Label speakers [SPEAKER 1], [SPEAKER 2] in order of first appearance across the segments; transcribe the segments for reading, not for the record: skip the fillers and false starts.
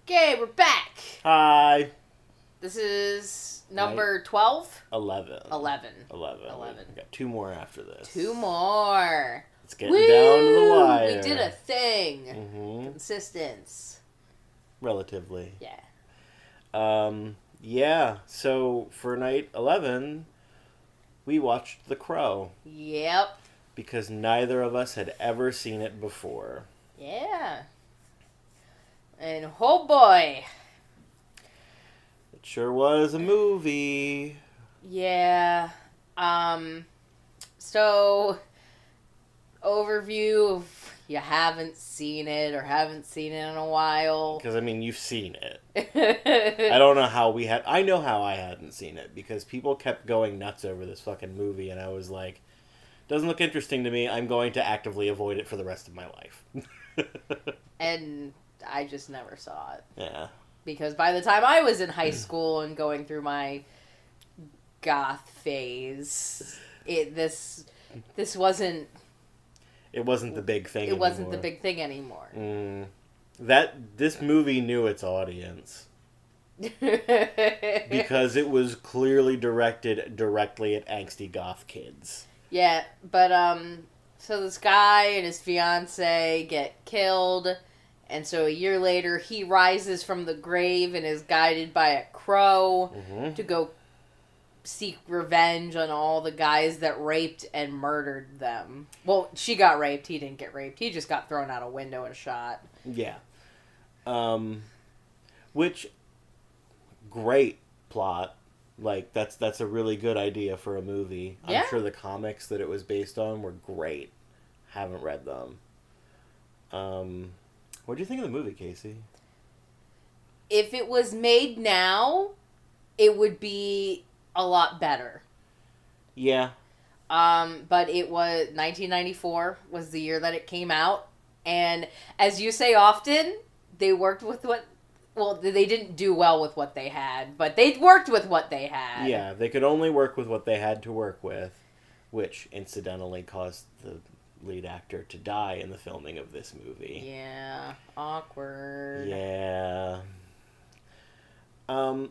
[SPEAKER 1] Okay, we're back.
[SPEAKER 2] Hi.
[SPEAKER 1] This is number 12?
[SPEAKER 2] 11.
[SPEAKER 1] 11.
[SPEAKER 2] 11. We got two more after this.
[SPEAKER 1] Two more.
[SPEAKER 2] It's getting down to the wire.
[SPEAKER 1] We did a thing.
[SPEAKER 2] Mm-hmm.
[SPEAKER 1] Consistence.
[SPEAKER 2] Relatively.
[SPEAKER 1] Yeah.
[SPEAKER 2] Yeah, so for night 11, we watched The Crow.
[SPEAKER 1] Yep.
[SPEAKER 2] Because neither of us had ever seen it before.
[SPEAKER 1] Yeah. And oh boy.
[SPEAKER 2] It sure was a movie.
[SPEAKER 1] Yeah. So, overview of you haven't seen it or haven't seen it in a while.
[SPEAKER 2] Because, I mean, you've seen it. I don't know how we had... I know how I hadn't seen it. Because people kept going nuts over this fucking movie. And I was like, doesn't look interesting to me. I'm going to actively avoid it for the rest of my life.
[SPEAKER 1] And I just never saw it.
[SPEAKER 2] Yeah.
[SPEAKER 1] Because by the time I was in high school and going through my goth phase, this wasn't...
[SPEAKER 2] It wasn't the big thing
[SPEAKER 1] It wasn't the big thing anymore.
[SPEAKER 2] This movie knew its audience. Because it was clearly directed directly at angsty goth kids.
[SPEAKER 1] Yeah, but, so this guy and his fiancée get killed, and so a year later he rises from the grave and is guided by a crow to go seek revenge on all the guys that raped and murdered them. Well, she got raped, he didn't get raped, he just got thrown out a window and shot.
[SPEAKER 2] Yeah. Which, great plot. Like, that's a really good idea for a movie.
[SPEAKER 1] Yeah.
[SPEAKER 2] I'm sure the comics that it was based on were great. Haven't read them. What do you think of the movie, Casey?
[SPEAKER 1] If it was made now, it would be a lot better.
[SPEAKER 2] Yeah.
[SPEAKER 1] But it was 1994 was the year that it came out, and as you say often, they worked with what. Well, they didn't do well with what they had, but they worked with what they had.
[SPEAKER 2] Yeah, they could only work with what they had to work with, which incidentally caused the lead actor to die in the filming of this movie.
[SPEAKER 1] Yeah, awkward.
[SPEAKER 2] Yeah. I'm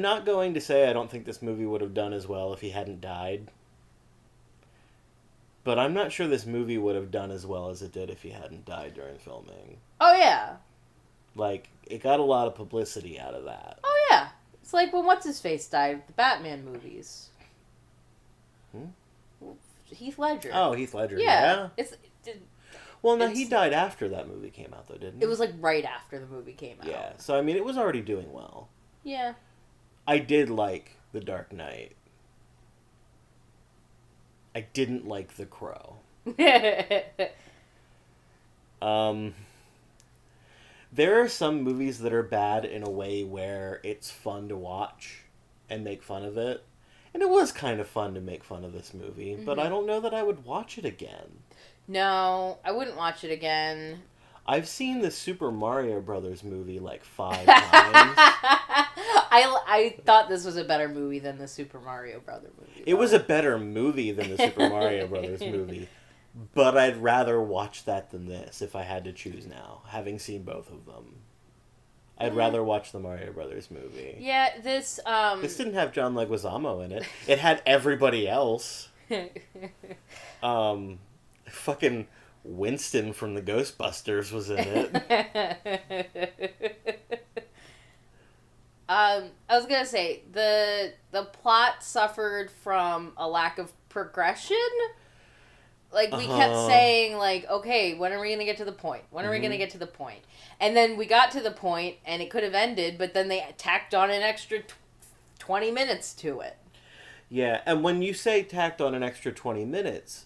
[SPEAKER 2] not going to say I don't think this movie would have done as well if he hadn't died. But I'm not sure this movie would have done as well as it did if he hadn't died during filming.
[SPEAKER 1] Oh, yeah.
[SPEAKER 2] Like, it got a lot of publicity out of that.
[SPEAKER 1] Oh, yeah. It's like when What's-His-Face died with the Batman movies. Heath Ledger.
[SPEAKER 2] Oh, Heath Ledger,
[SPEAKER 1] yeah.
[SPEAKER 2] Well, no, he died after that movie came out, though, didn't he?
[SPEAKER 1] It was, like, right after the movie came out.
[SPEAKER 2] Yeah, so, I mean, it was already doing well.
[SPEAKER 1] Yeah. I
[SPEAKER 2] did like The Dark Knight. I didn't like The Crow. There are some movies that are bad in a way where it's fun to watch and make fun of it. And it was kind of fun to make fun of this movie, but I don't know that I would watch it again.
[SPEAKER 1] No, I wouldn't watch it again.
[SPEAKER 2] I've seen the Super Mario Brothers movie like 5 times.
[SPEAKER 1] I thought this was a better movie than the Super Mario Brothers movie.
[SPEAKER 2] It was a better movie than the Super Mario Brothers movie. But I'd rather watch that than this if I had to choose now, having seen both of them. I'd rather watch the Mario Brothers movie.
[SPEAKER 1] Yeah, this
[SPEAKER 2] This didn't have John Leguizamo in it. It had everybody else. Fucking Winston from the Ghostbusters was in it.
[SPEAKER 1] I was gonna say the plot suffered from a lack of progression. Like, we kept saying, like, okay, when are we gonna get to the point? When are we gonna get to the point? And then we got to the point, and it could have ended, but then they tacked on an extra 20 minutes to it.
[SPEAKER 2] Yeah, and when you say tacked on an extra 20 minutes,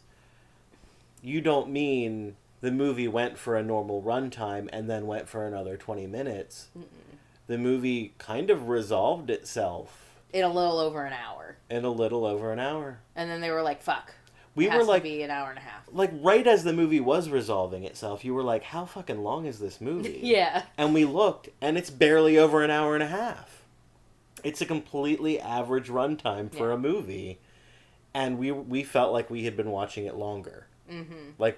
[SPEAKER 2] you don't mean the movie went for a normal runtime and then went for another 20 minutes. The movie kind of resolved itself.
[SPEAKER 1] In a little over an hour.
[SPEAKER 2] In a little over an hour.
[SPEAKER 1] And then they were like, fuck.
[SPEAKER 2] We
[SPEAKER 1] it
[SPEAKER 2] were
[SPEAKER 1] has
[SPEAKER 2] like,
[SPEAKER 1] to be an hour and a half.
[SPEAKER 2] Like, right as the movie was resolving itself, you were like, how fucking long is this movie?
[SPEAKER 1] Yeah.
[SPEAKER 2] And we looked, and it's barely over an hour and a half. It's a completely average runtime for a movie. And we felt like we had been watching it longer.
[SPEAKER 1] Mm-hmm.
[SPEAKER 2] Like,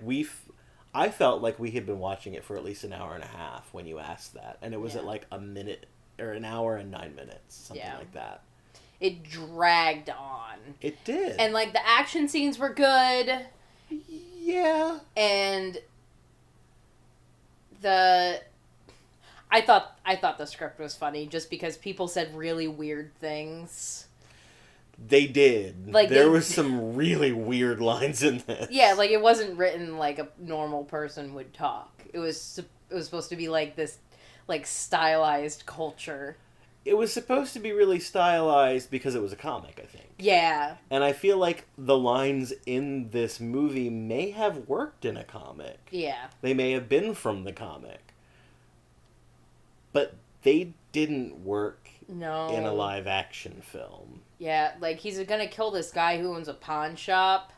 [SPEAKER 2] I felt like we had been watching it for at least an hour and a half when you asked that, and it was at like a minute or an hour and 9 minutes, something like that.
[SPEAKER 1] It dragged on.
[SPEAKER 2] It did.
[SPEAKER 1] And like the action scenes were good.
[SPEAKER 2] Yeah.
[SPEAKER 1] And I thought the script was funny just because people said really weird things.
[SPEAKER 2] They did. Like there was some really weird lines in this.
[SPEAKER 1] Yeah, like it wasn't written like a normal person would talk. It was supposed to be like this like stylized culture.
[SPEAKER 2] It was supposed to be really stylized because it was a comic, I think.
[SPEAKER 1] Yeah.
[SPEAKER 2] And I feel like the lines in this movie may have worked in a comic.
[SPEAKER 1] Yeah.
[SPEAKER 2] They may have been from the comic. But they didn't work in a live action film.
[SPEAKER 1] Yeah, like he's gonna kill this guy who owns a pawn shop.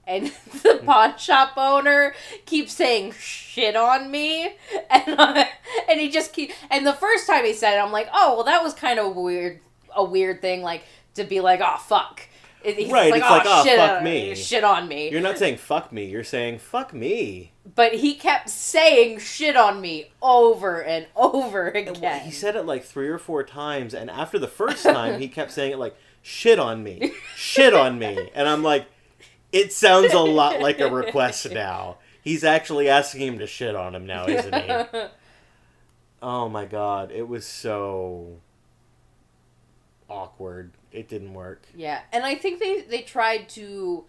[SPEAKER 1] And the pawn shop owner keeps saying shit on me. And he just and the first time he said it, I'm like, oh, well, that was kind of a weird thing, like, to be like, oh, fuck. He's
[SPEAKER 2] right,
[SPEAKER 1] like,
[SPEAKER 2] it's like, oh,
[SPEAKER 1] shit,
[SPEAKER 2] fuck me.
[SPEAKER 1] Shit on me.
[SPEAKER 2] You're not saying fuck me, you're saying fuck me.
[SPEAKER 1] But he kept saying shit on me over and over again.
[SPEAKER 2] Well, he said it like 3 or 4 times, and after the first time, he kept saying it like, shit on me, shit on me. And I'm like, it sounds a lot like a request now. He's actually asking him to shit on him now, isn't he? Oh my god, it was so awkward. It didn't work.
[SPEAKER 1] Yeah, and I think they tried to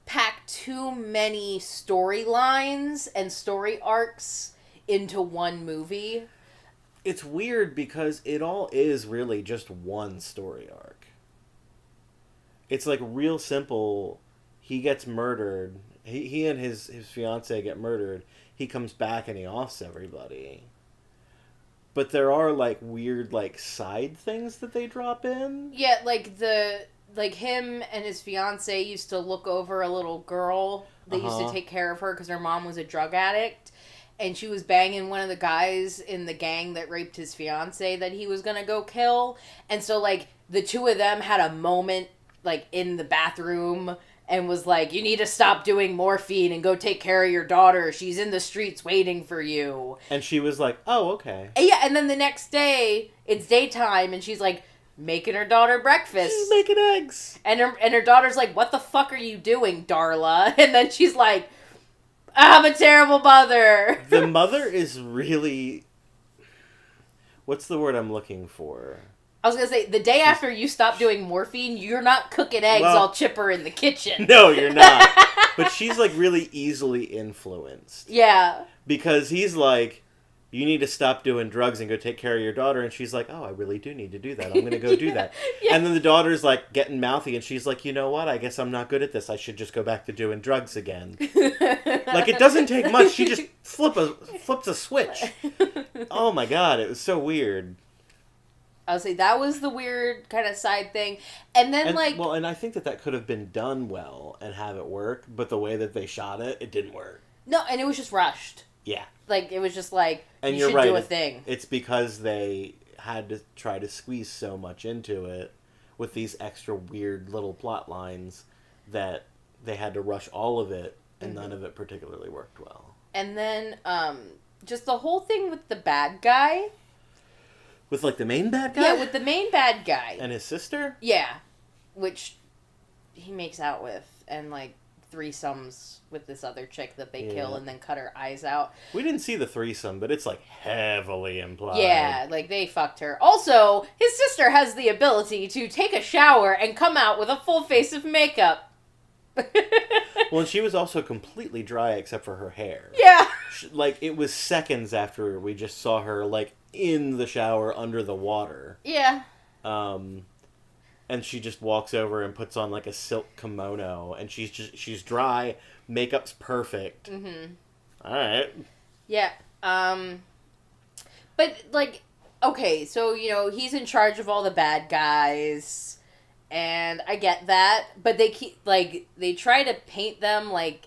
[SPEAKER 1] pack too many storylines and story arcs into one movie.
[SPEAKER 2] It's weird because it all is really just one story arc. It's like real simple. He gets murdered. He and his fiancée get murdered. He comes back and he offs everybody. But there are like weird like side things that they drop in.
[SPEAKER 1] Yeah, like him and his fiancée used to look over a little girl that used to take care of her because her mom was a drug addict. And she was banging one of the guys in the gang that raped his fiancée that he was going to go kill. And so, like, the two of them had a moment, like, in the bathroom and was like, you need to stop doing morphine and go take care of your daughter. She's in the streets waiting for you.
[SPEAKER 2] And she was like, oh, okay.
[SPEAKER 1] And yeah, and then the next day, it's daytime, and she's, like, making her daughter breakfast.
[SPEAKER 2] She's making eggs.
[SPEAKER 1] And her daughter's like, what the fuck are you doing, Darla? And then she's like, I'm a terrible mother.
[SPEAKER 2] The mother is really... What's the word I'm looking for?
[SPEAKER 1] I was going to say, the day after you stop doing morphine, you're not cooking eggs all chipper in the kitchen.
[SPEAKER 2] No, you're not. But she's, like, really easily influenced.
[SPEAKER 1] Yeah.
[SPEAKER 2] Because he's like, you need to stop doing drugs and go take care of your daughter. And she's like, oh, I really do need to do that. I'm going to go do that. Yeah. And then the daughter's, like, getting mouthy. And she's like, you know what? I guess I'm not good at this. I should just go back to doing drugs again. Like, it doesn't take much. She just flips a switch. Oh, my God. It was so weird.
[SPEAKER 1] I would say that was the weird kind of side thing. And then,
[SPEAKER 2] Well, and I think that could have been done well and have it work. But the way that they shot it, it didn't work.
[SPEAKER 1] No, and it was just rushed.
[SPEAKER 2] Yeah.
[SPEAKER 1] Like, it was just like,
[SPEAKER 2] and
[SPEAKER 1] you should
[SPEAKER 2] right,
[SPEAKER 1] do a thing.
[SPEAKER 2] It's because they had to try to squeeze so much into it with these extra weird little plot lines that they had to rush all of it, and none of it particularly worked well.
[SPEAKER 1] And then, just the whole thing with the bad guy.
[SPEAKER 2] With, like, the main bad guy?
[SPEAKER 1] Yeah, with the main bad guy.
[SPEAKER 2] And his sister?
[SPEAKER 1] Yeah. Which he makes out with, and, like, threesomes with this other chick that they kill and then cut her eyes out.
[SPEAKER 2] We didn't see the threesome, but it's, like, heavily implied.
[SPEAKER 1] Yeah, like, they fucked her. Also, his sister has the ability to take a shower and come out with a full face of makeup.
[SPEAKER 2] Well, and she was also completely dry except for her hair.
[SPEAKER 1] Yeah.
[SPEAKER 2] Like, it was seconds after we just saw her, like, in the shower under the water.
[SPEAKER 1] Yeah.
[SPEAKER 2] And she just walks over and puts on, like, a silk kimono, and she's dry, makeup's perfect.
[SPEAKER 1] Mm-hmm.
[SPEAKER 2] Alright.
[SPEAKER 1] Yeah. But, like, okay, so, you know, he's in charge of all the bad guys, and I get that, but they try to paint them like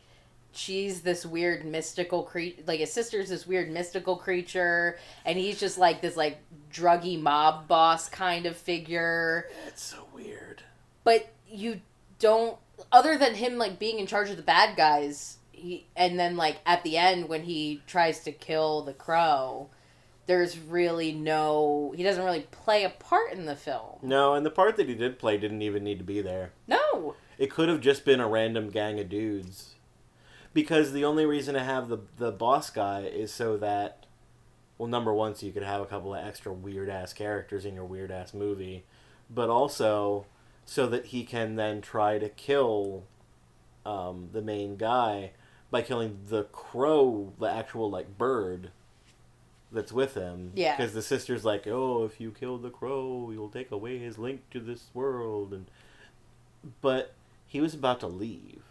[SPEAKER 1] she's this weird mystical creature, like his sister's this weird mystical creature, and he's just like this like druggy mob boss kind of figure.
[SPEAKER 2] It's so weird.
[SPEAKER 1] But you don't, other than him like being in charge of the bad guys, and then like at the end when he tries to kill the crow, there's really he doesn't really play a part in the film.
[SPEAKER 2] No, and the part that he did play didn't even need to be there.
[SPEAKER 1] No.
[SPEAKER 2] It could have just been a random gang of dudes. Because the only reason to have the boss guy is so that, well, number one, so you could have a couple of extra weird-ass characters in your weird-ass movie, but also so that he can then try to kill the main guy by killing the crow, the actual, like, bird that's with him.
[SPEAKER 1] Yeah.
[SPEAKER 2] Because the sister's like, oh, if you kill the crow, you'll take away his link to this world. But he was about to leave.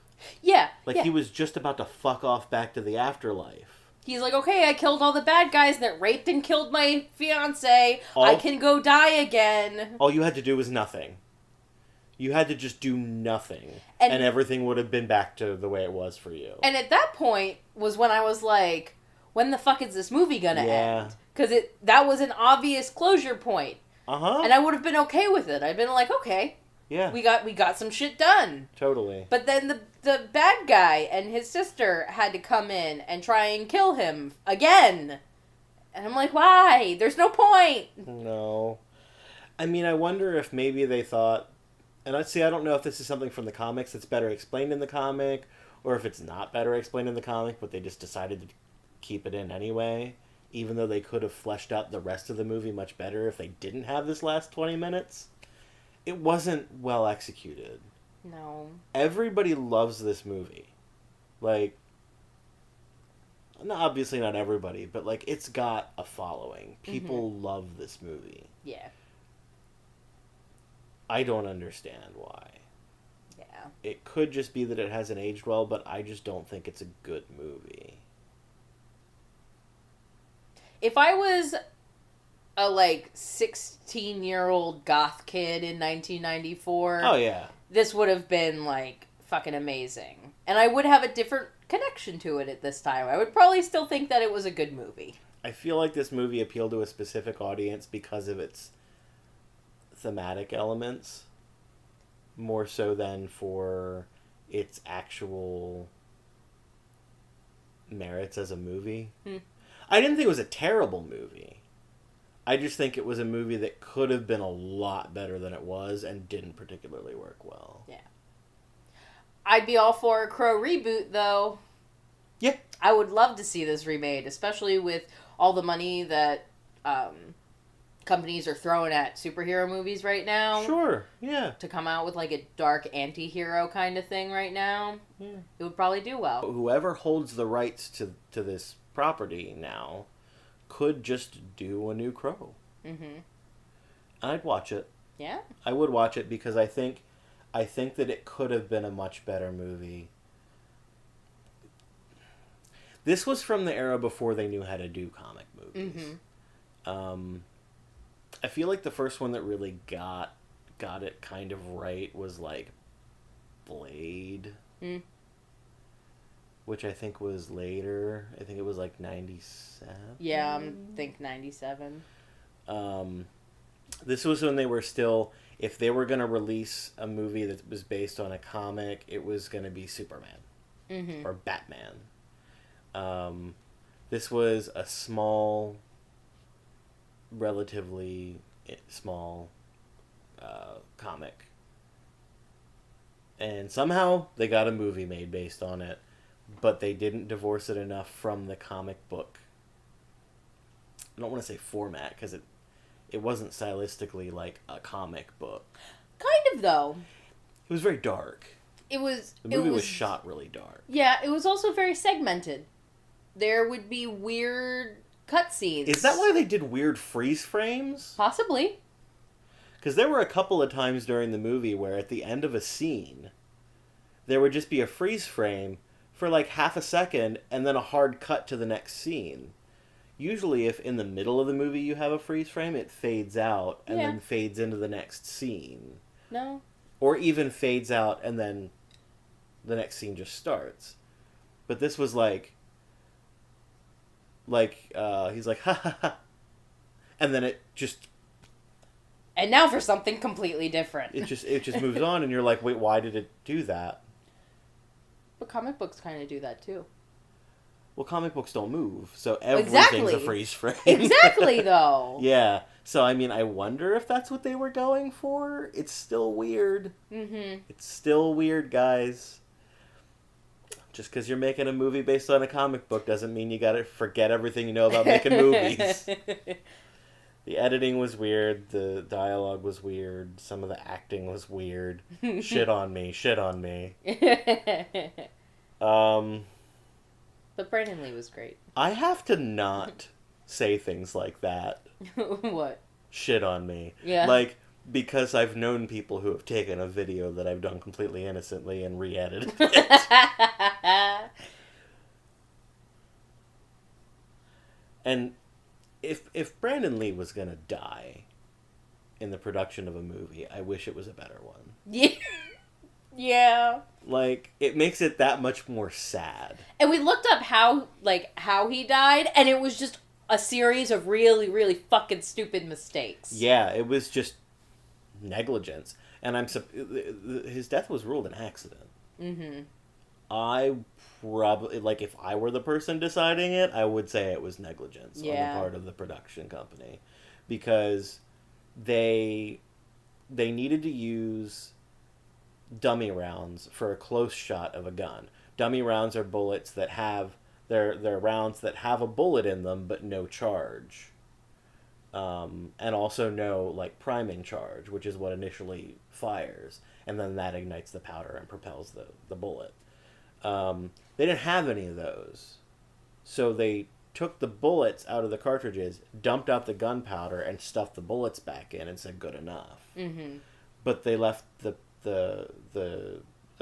[SPEAKER 1] Yeah.
[SPEAKER 2] Like, he was just about to fuck off back to the afterlife.
[SPEAKER 1] He's like, okay, I killed all the bad guys that raped and killed my fiance. I can go die again.
[SPEAKER 2] All you had to do was nothing. You had to just do nothing. And everything would have been back to the way it was for you.
[SPEAKER 1] And at that point was when I was like, when the fuck is this movie gonna end? Because that was an obvious closure point.
[SPEAKER 2] Uh-huh.
[SPEAKER 1] And I would have been okay with it. I'd been like, okay.
[SPEAKER 2] Yeah.
[SPEAKER 1] We got some shit done.
[SPEAKER 2] Totally.
[SPEAKER 1] But then the bad guy and his sister had to come in and try and kill him again. And I'm like, why? There's no point.
[SPEAKER 2] No. I mean, I wonder if maybe they thought, and I don't know if this is something from the comics that's better explained in the comic, or if it's not better explained in the comic, but they just decided to keep it in anyway, even though they could have fleshed out the rest of the movie much better if they didn't have this last 20 minutes. It wasn't well executed.
[SPEAKER 1] No.
[SPEAKER 2] Everybody loves this movie. Like, obviously not everybody, but like it's got a following. People love this movie.
[SPEAKER 1] Yeah.
[SPEAKER 2] I don't understand why.
[SPEAKER 1] Yeah.
[SPEAKER 2] It could just be that it hasn't aged well, but I just don't think it's a good movie.
[SPEAKER 1] If I was a 16-year-old goth kid in 1994,
[SPEAKER 2] oh yeah,
[SPEAKER 1] this would have been fucking amazing, and I would have a different connection to it at this time. I would probably still think that it was a good movie.
[SPEAKER 2] I feel like this movie appealed to a specific audience because of its thematic elements, more so than for its actual merits as a movie. I didn't think it was a terrible movie. I just think it was a movie that could have been a lot better than it was and didn't particularly work well.
[SPEAKER 1] Yeah. I'd be all for a Crow reboot, though.
[SPEAKER 2] Yeah.
[SPEAKER 1] I would love to see this remade, especially with all the money that companies are throwing at superhero movies right now.
[SPEAKER 2] Sure, yeah.
[SPEAKER 1] To come out with a dark anti-hero kind of thing right now, it would probably do well.
[SPEAKER 2] Whoever holds the rights to this property now could just do a new Crow.
[SPEAKER 1] Mm-hmm.
[SPEAKER 2] I'd watch it.
[SPEAKER 1] Yeah?
[SPEAKER 2] I would watch it because I think that it could have been a much better movie. This was from the era before they knew how to do comic movies. Mm-hmm. I feel like the first one that really got it kind of right was Blade. Which I think was later. I think it was 97.
[SPEAKER 1] Yeah, I think 97.
[SPEAKER 2] This was when they were still, if they were going to release a movie that was based on a comic, it was going to be Superman.
[SPEAKER 1] Mm-hmm.
[SPEAKER 2] Or Batman. This was a small, relatively small comic. And somehow they got a movie made based on it. But they didn't divorce it enough from the comic book. I don't want to say format, because it wasn't stylistically like a comic book.
[SPEAKER 1] Kind of, though.
[SPEAKER 2] It was very dark.
[SPEAKER 1] The
[SPEAKER 2] movie was shot really dark.
[SPEAKER 1] Yeah, it was also very segmented. There would be weird cutscenes.
[SPEAKER 2] Is that why they did weird freeze frames?
[SPEAKER 1] Possibly.
[SPEAKER 2] Because there were a couple of times during the movie where at the end of a scene, there would just be a freeze frame for half a second, and then a hard cut to the next scene. Usually, if in the middle of the movie you have a freeze frame, it fades out and then fades into the next scene.
[SPEAKER 1] No.
[SPEAKER 2] Or even fades out and then the next scene just starts. But this was he's like, ha ha ha. And then it just...
[SPEAKER 1] And now for something completely different.
[SPEAKER 2] It just moves on, and you're like, wait, why did it do that?
[SPEAKER 1] But comic books kind of do that too.
[SPEAKER 2] Well, comic books don't move, so everything's a
[SPEAKER 1] Exactly.
[SPEAKER 2] freeze frame.
[SPEAKER 1] Exactly, though.
[SPEAKER 2] Yeah. So, I mean, I wonder if that's what they were going for. It's still weird.
[SPEAKER 1] Mm-hmm.
[SPEAKER 2] It's still weird, guys. Just because you're making a movie based on a comic book doesn't mean you gotta forget everything you know about making movies. The editing was weird. The dialogue was weird. Some of the acting was weird. Shit on me. Shit on me.
[SPEAKER 1] But Brandon Lee was great.
[SPEAKER 2] I have to not say things like that.
[SPEAKER 1] What?
[SPEAKER 2] Shit on me.
[SPEAKER 1] Yeah.
[SPEAKER 2] Like, because I've known people who have taken a video that I've done completely innocently and re-edited it. And if Brandon Lee was gonna die in the production of a movie, I wish it was a better one.
[SPEAKER 1] Yeah. Yeah.
[SPEAKER 2] Like, it makes it that much more sad.
[SPEAKER 1] And we looked up how he died, and it was just a series of really, really fucking stupid mistakes.
[SPEAKER 2] Yeah, it was just negligence. And his death was ruled an accident.
[SPEAKER 1] Mm-hmm.
[SPEAKER 2] I probably, like, if I were the person deciding it, I would say it was negligence on the part of the production company. Because they needed to use dummy rounds for a close shot of a gun. Dummy rounds are bullets that have they're rounds that have a bullet in them but no charge, and also no like priming charge, which is what initially fires, and then that ignites the powder and propels the bullet. They didn't have any of those, so they took the bullets out of the cartridges, dumped out the gunpowder, and stuffed the bullets back in and said good enough.
[SPEAKER 1] Mm-hmm.
[SPEAKER 2] But they left the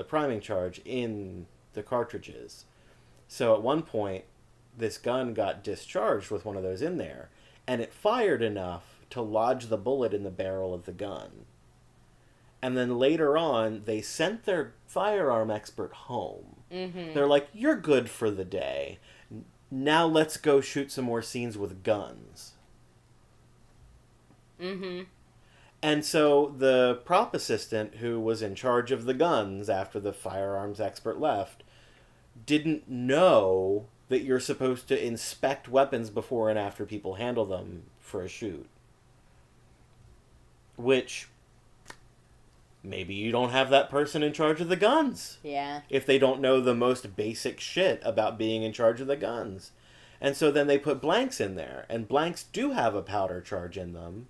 [SPEAKER 2] priming charge in the cartridges. So at one point, this gun got discharged with one of those in there, and it fired enough to lodge the bullet in the barrel of the gun. And then later on, they sent their firearm expert home.
[SPEAKER 1] Mm-hmm.
[SPEAKER 2] They're like, "You're good for the day. Now let's go shoot some more scenes with guns."
[SPEAKER 1] Mm-hmm.
[SPEAKER 2] And so the prop assistant who was in charge of the guns after the firearms expert left didn't know that you're supposed to inspect weapons before and after people handle them for a shoot. Which, maybe you don't have that person in charge of the guns.
[SPEAKER 1] Yeah.
[SPEAKER 2] If they don't know the most basic shit about being in charge of the guns. And so then they put blanks in there. And blanks do have a powder charge in them.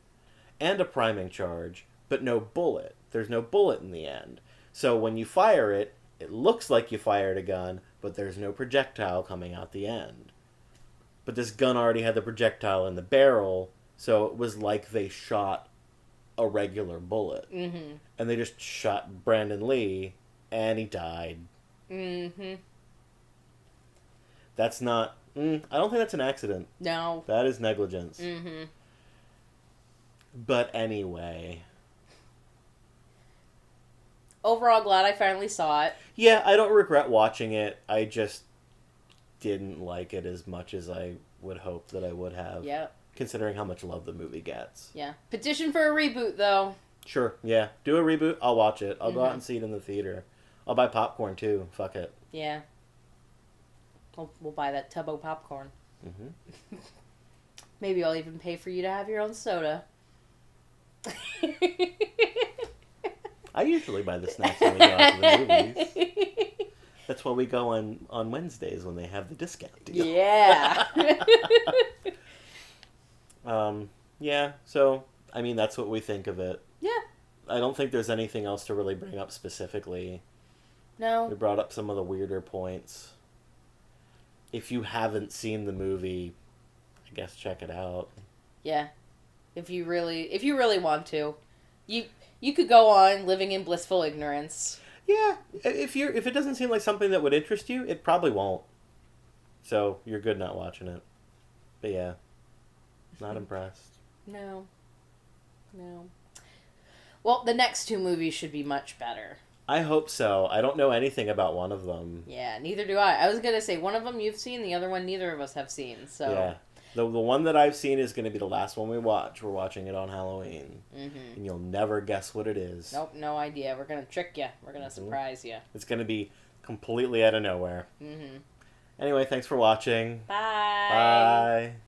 [SPEAKER 2] And a priming charge, but no bullet. There's no bullet in the end. So when you fire it, it looks like you fired a gun, but there's no projectile coming out the end. But this gun already had the projectile in the barrel, so it was like they shot a regular bullet.
[SPEAKER 1] Mm-hmm.
[SPEAKER 2] And they just shot Brandon Lee, and he died.
[SPEAKER 1] Mm-hmm.
[SPEAKER 2] That's not... I don't think that's an accident.
[SPEAKER 1] No.
[SPEAKER 2] That is negligence.
[SPEAKER 1] Mm-hmm.
[SPEAKER 2] But anyway...
[SPEAKER 1] Overall, glad I finally saw it.
[SPEAKER 2] Yeah, I don't regret watching it. I just didn't like it as much as I would hope that I would have.
[SPEAKER 1] Yeah.
[SPEAKER 2] Considering how much love the movie gets.
[SPEAKER 1] Yeah. Petition for a reboot, though.
[SPEAKER 2] Sure, yeah. Do a reboot, I'll watch it. I'll go out and see it in the theater. I'll buy popcorn, too. Fuck it.
[SPEAKER 1] Yeah. We'll buy that Tubbo popcorn.
[SPEAKER 2] Mm-hmm.
[SPEAKER 1] Maybe I'll even pay for you to have your own soda.
[SPEAKER 2] I usually buy the snacks when we go out to the movies. That's why we go on Wednesdays when they have the discount deal.
[SPEAKER 1] Yeah.
[SPEAKER 2] Yeah, so, I mean, that's what we think of it.
[SPEAKER 1] Yeah.
[SPEAKER 2] I don't think there's anything else to really bring up specifically. We
[SPEAKER 1] No.
[SPEAKER 2] brought up some of the weirder points. If you haven't seen the movie, I guess check it out.
[SPEAKER 1] Yeah. If you really want to, you could go on living in blissful ignorance.
[SPEAKER 2] Yeah, if it doesn't seem like something that would interest you, it probably won't. So you're good not watching it. But yeah, not impressed.
[SPEAKER 1] No. Well, the next two movies should be much better.
[SPEAKER 2] I hope so. I don't know anything about one of them.
[SPEAKER 1] Yeah, neither do I. I was gonna say one of them you've seen, the other one neither of us have seen. So
[SPEAKER 2] Yeah. The one that I've seen is going to be the last one we watch. We're watching it on Halloween.
[SPEAKER 1] Mm-hmm.
[SPEAKER 2] And you'll never guess what it is.
[SPEAKER 1] Nope, no idea. We're gonna trick you. We're gonna surprise you.
[SPEAKER 2] It's going to be completely out of nowhere.
[SPEAKER 1] Mm-hmm.
[SPEAKER 2] Anyway, thanks for watching.
[SPEAKER 1] Bye.
[SPEAKER 2] Bye.